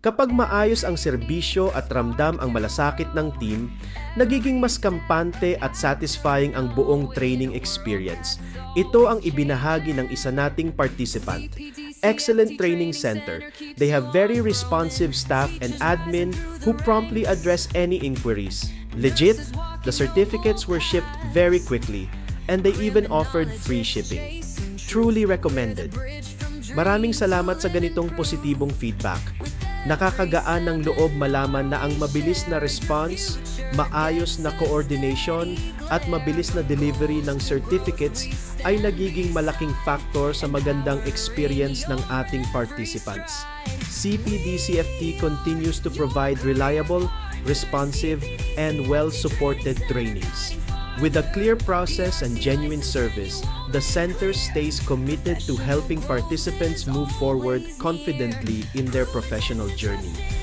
Kapag maayos ang serbisyo at ramdam ang malasakit ng team, nagiging mas kampante at satisfying ang buong training experience. Ito ang ibinahagi ng isa nating participant. Excellent Training Center. They have very responsive staff and admin who promptly address any inquiries. Legit, the certificates were shipped very quickly and they even offered free shipping. Truly recommended. Maraming salamat sa ganitong positibong feedback. Nakakagaan ng loob malaman na ang mabilis na response, maayos na coordination, at mabilis na delivery ng certificates ay nagiging malaking factor sa magandang experience ng ating participants. CPDCFT continues to provide reliable, responsive, and well-supported trainings. With a clear process and genuine service, the center stays committed to helping participants move forward confidently in their professional journey.